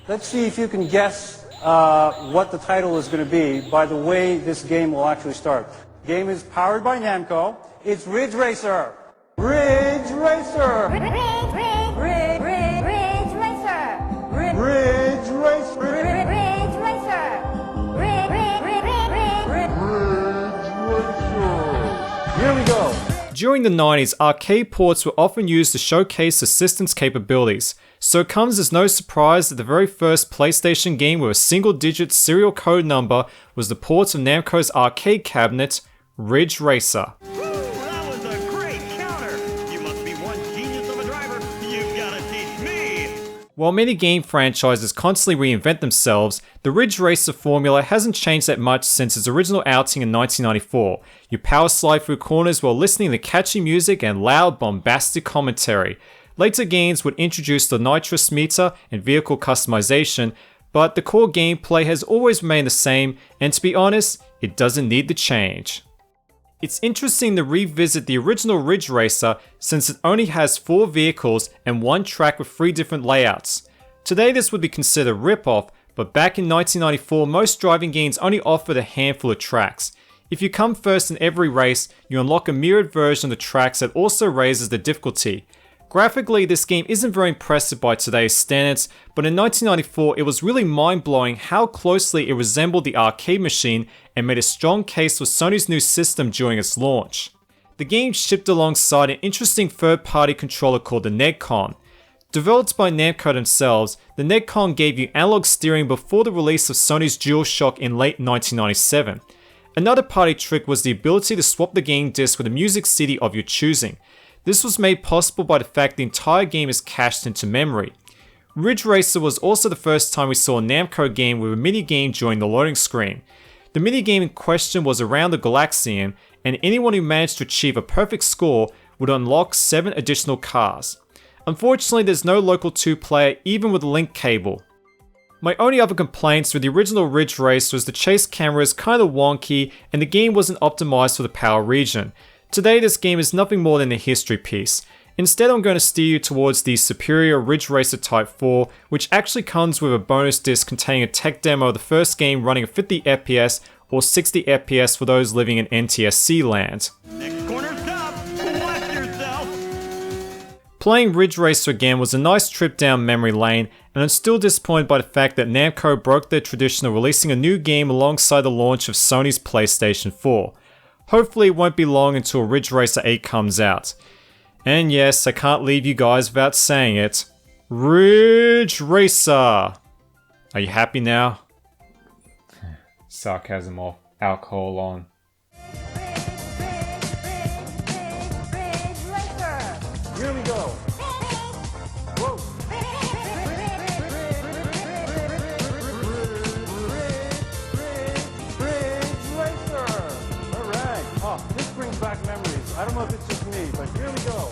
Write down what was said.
Let's see if you can guess what the title is going to be by the way this game will actually start. The game is powered by Namco. It's Ridge Racer. Ridge Racer. Ridge Racer. Ridge Racer. Ridge Racer. Here we go. During the 90s, arcade ports were often used to showcase the system's capabilities, so it comes as no surprise that the very first PlayStation game with a single-digit serial code number was the port of Namco's arcade cabinet, Ridge Racer. That was a great counter! You must be one genius of a driver. You've got to teach me! While many game franchises constantly reinvent themselves, the Ridge Racer formula hasn't changed that much since its original outing in 1994. You power slide through corners while listening to catchy music and loud, bombastic commentary. Later games would introduce the nitrous meter and vehicle customization, but the core gameplay has always remained the same, and to be honest, it doesn't need to change. It's interesting to revisit the original Ridge Racer since it only has 4 vehicles and 1 track with 3 different layouts. Today this would be considered a rip-off, but back in 1994 most driving games only offered a handful of tracks. If you come first in every race, you unlock a mirrored version of the tracks that also raises the difficulty. Graphically, this game isn't very impressive by today's standards, but in 1994 it was really mind-blowing how closely it resembled the arcade machine and made a strong case for Sony's new system during its launch. The game shipped alongside an interesting third-party controller called the Nedcon. Developed by Namco themselves, the Nedcon gave you analog steering before the release of Sony's DualShock in late 1997. Another party trick was the ability to swap the game disc with a music CD of your choosing. This was made possible by the fact the entire game is cached into memory. Ridge Racer was also the first time we saw a Namco game with a minigame during the loading screen. The minigame in question was around the Galaxian, and anyone who managed to achieve a perfect score would unlock 7 additional cars. Unfortunately, there's no local 2-player even with a link cable. My only other complaints with the original Ridge Racer was the chase camera is kinda wonky and the game wasn't optimized for the PAL region. Today this game is nothing more than a history piece. Instead I'm going to steer you towards the superior Ridge Racer Type 4, which actually comes with a bonus disc containing a tech demo of the first game running at 50 FPS or 60 FPS for those living in NTSC land. Next corner stop! Watch yourself! Playing Ridge Racer again was a nice trip down memory lane, and I'm still disappointed by the fact that Namco broke their tradition of releasing a new game alongside the launch of Sony's PlayStation 4. Hopefully it won't be long until Ridge Racer 8 comes out. And yes, I can't leave you guys without saying it. Ridge Racer! Are you happy now? Sarcasm off, alcohol on. Here we go. Whoa. Ridge Racer. All right. Oh, this brings back memories. I don't know if it's just me, but here we go.